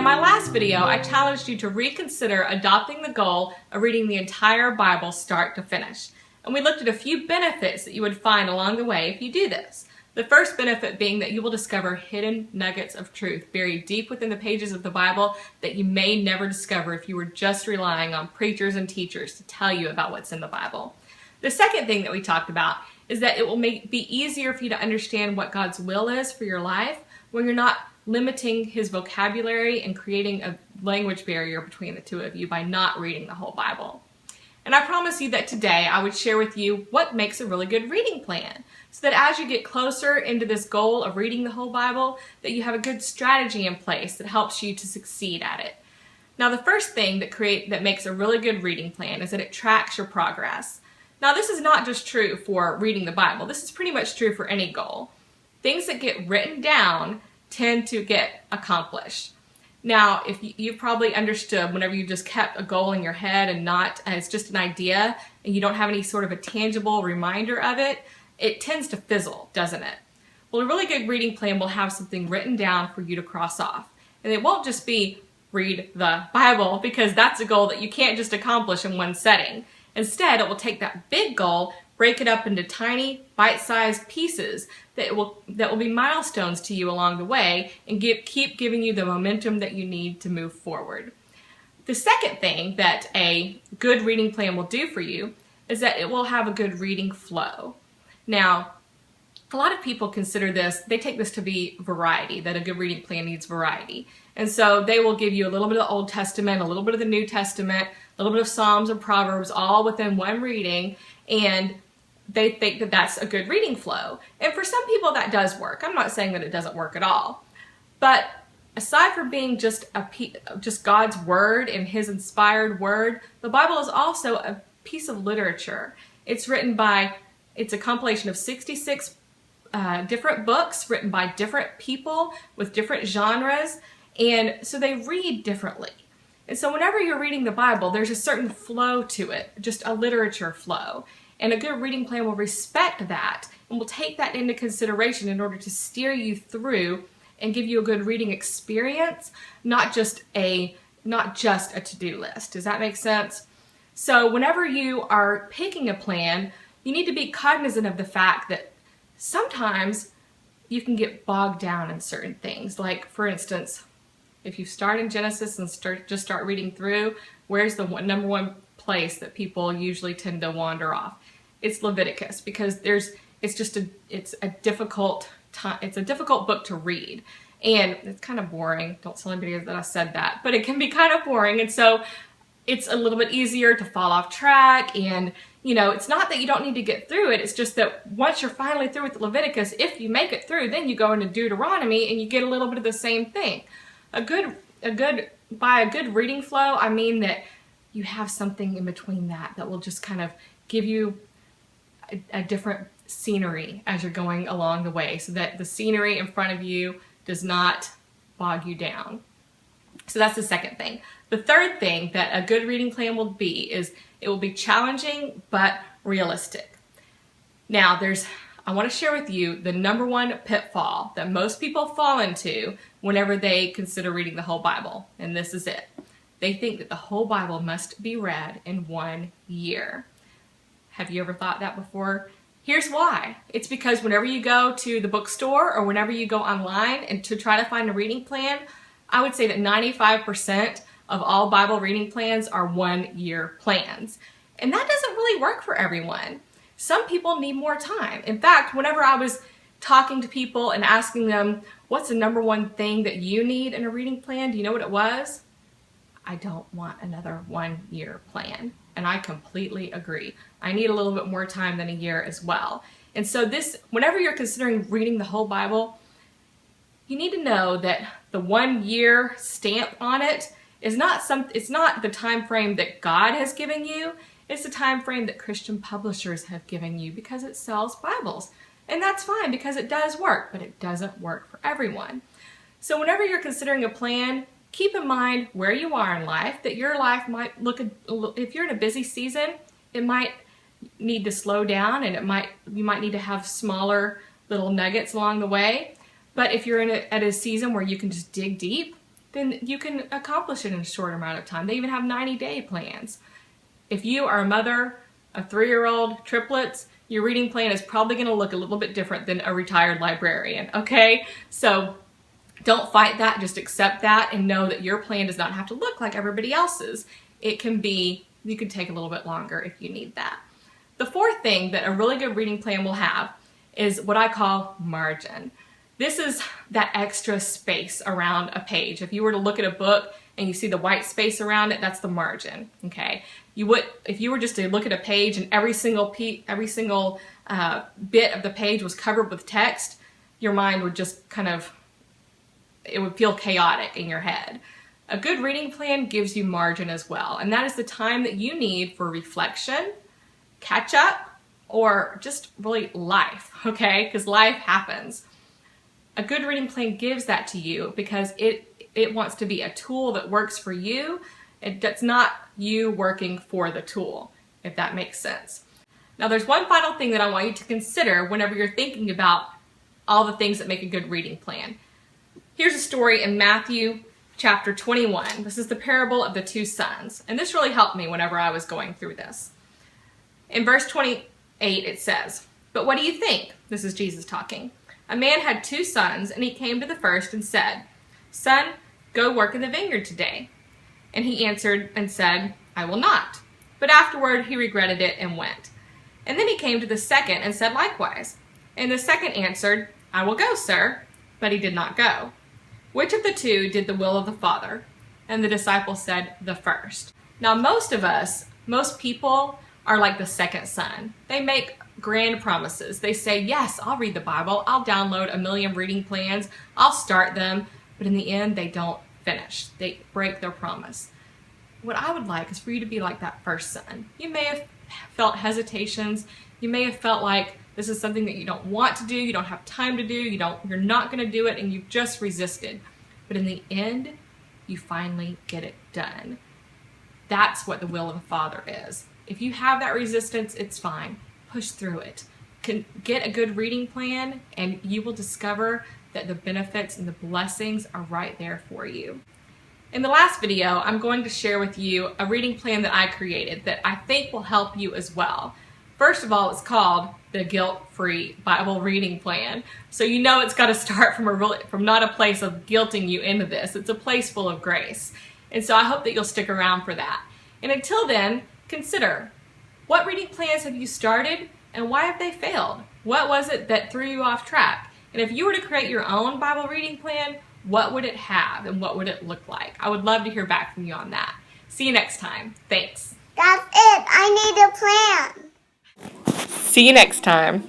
my last video, I challenged you to reconsider adopting the goal of reading the entire Bible start to finish. And we looked at a few benefits that you would find along the way if you do this. The first benefit being that you will discover hidden nuggets of truth buried deep within the pages of the Bible that you may never discover if you were just relying on preachers and teachers to tell you about what's in the Bible. The second thing that we talked about is that it will be easier for you to understand what God's will is for your life when you're not limiting his vocabulary and creating a language barrier between the two of you by not reading the whole Bible. And I promise you that today I would share with you what makes a really good reading plan, so that as you get closer into this goal of reading the whole Bible, that you have a good strategy in place that helps you to succeed at it. Now, the first thing that makes a really good reading plan is that it tracks your progress. Now, this is not just true for reading the Bible. This is pretty much true for any goal. Things that get written down tend to get accomplished. Now, if you've probably understood whenever you just kept a goal in your head and not as just an idea and you don't have any sort of a tangible reminder of it, it tends to fizzle, doesn't it? Well, a really good reading plan will have something written down for you to cross off. And it won't just be read the Bible, because that's a goal that you can't just accomplish in one setting. Instead, it will take that big goal, break it up into tiny, bite-sized pieces that will be milestones to you along the way and keep giving you the momentum that you need to move forward. The second thing that a good reading plan will do for you is that it will have a good reading flow. Now, a lot of people consider this, they take this to be variety, that a good reading plan needs variety. And so they will give you a little bit of the Old Testament, a little bit of the New Testament, a little bit of Psalms and Proverbs, all within one reading, and they think that that's a good reading flow. And for some people that does work. I'm not saying that it doesn't work at all. But aside from being just God's Word and His inspired Word, the Bible is also a piece of literature. It's a compilation of 66 different books written by different people with different genres, and so they read differently. And so whenever you're reading the Bible, there's a certain flow to it, just a literature flow. And a good reading plan will respect that and will take that into consideration in order to steer you through and give you a good reading experience, not just a to-do list. Does that make sense? So whenever you are picking a plan, you need to be cognizant of the fact that sometimes you can get bogged down in certain things. Like, for instance, if you start in Genesis and start reading through, where's the number one place that people usually tend to wander off? It's Leviticus, because it's a difficult book to read, and it's kind of boring. Don't tell anybody that I said that, but it can be kind of boring, and so it's a little bit easier to fall off track. And it's not that you don't need to get through it. It's just that once you're finally through with Leviticus, if you make it through, then you go into Deuteronomy and you get a little bit of the same thing. By a good reading flow, I mean that you have something in between that will just kind of give you a different scenery as you're going along the way, so that the scenery in front of you does not bog you down. So that's the second thing. The third thing that a good reading plan will be is it will be challenging but realistic. Now, I want to share with you the number one pitfall that most people fall into whenever they consider reading the whole Bible, and this is it. They think that the whole Bible must be read in 1 year. Have you ever thought that before? Here's why. It's because whenever you go to the bookstore or whenever you go online and to try to find a reading plan, I would say that 95% of all Bible reading plans are 1 year plans. And that doesn't really work for everyone. Some people need more time. In fact, whenever I was talking to people and asking them, what's the number one thing that you need in a reading plan? Do you know what it was? I don't want another 1 year plan. And I completely agree. I need a little bit more time than a year as well. And so whenever you're considering reading the whole Bible, you need to know that the 1 year stamp on it is it's not the time frame that God has given you. It's the time frame that Christian publishers have given you, because it sells Bibles. And that's fine, because it does work, but it doesn't work for everyone. So whenever you're considering a plan, keep in mind where you are in life, that your life might if you're in a busy season, it might need to slow down, and you might need to have smaller little nuggets along the way. But if you're at a season where you can just dig deep, then you can accomplish it in a short amount of time. They even have 90-day plans. If you are a mother of 3-year-old triplets, your reading plan is probably going to look a little bit different than a retired librarian, okay? So don't fight that, just accept that and know that your plan does not have to look like everybody else's. It can be, you can take a little bit longer if you need that. The fourth thing that a really good reading plan will have is what I call margin. This is that extra space around a page. If you were to look at a book and you see the white space around it, that's the margin, okay? If you were just to look at a page and every single bit of the page was covered with text, your mind would just it would feel chaotic in your head. A good reading plan gives you margin as well, and that is the time that you need for reflection, catch up, or just really life, okay? Because life happens. A good reading plan gives that to you because it wants to be a tool that works for you. It's not you working for the tool, if that makes sense. Now there's one final thing that I want you to consider whenever you're thinking about all the things that make a good reading plan. Here's a story in Matthew chapter 21. This is the parable of the two sons. And this really helped me whenever I was going through this. In verse 28 it says, "But what do you think?" This is Jesus talking. "A man had 2 sons, and he came to the first and said, 'Son, go work in the vineyard today.' And he answered and said, 'I will not.' But afterward he regretted it and went. And then he came to the second and said likewise. And the second answered, 'I will go, sir.' But he did not go. Which of the 2 did the will of the Father?" And the disciple said, "The first." Now most people are like the second son. They make grand promises. They say, yes, I'll read the Bible. I'll download 1,000,000 reading plans. I'll start them. But in the end, they don't finish. They break their promise. What I would like is for you to be like that first son. You may have felt hesitations. You may have felt like this is something that you don't want to do. You don't have time to do. You're not going to do it, and you've just resisted. But in the end, you finally get it done. That's what the will of the Father is. If you have that resistance, it's fine. Push through it. Get a good reading plan, and you will discover that the benefits and the blessings are right there for you. In the last video, I'm going to share with you a reading plan that I created that I think will help you as well. First of all, it's called the Guilt-Free Bible Reading Plan. So you know it's got to start from not a place of guilting you into this. It's a place full of grace. And so I hope that you'll stick around for that. And until then, consider, what reading plans have you started and why have they failed? What was it that threw you off track? And if you were to create your own Bible reading plan, what would it have and what would it look like? I would love to hear back from you on that. See you next time. Thanks. That's it. I need a plan. See you next time.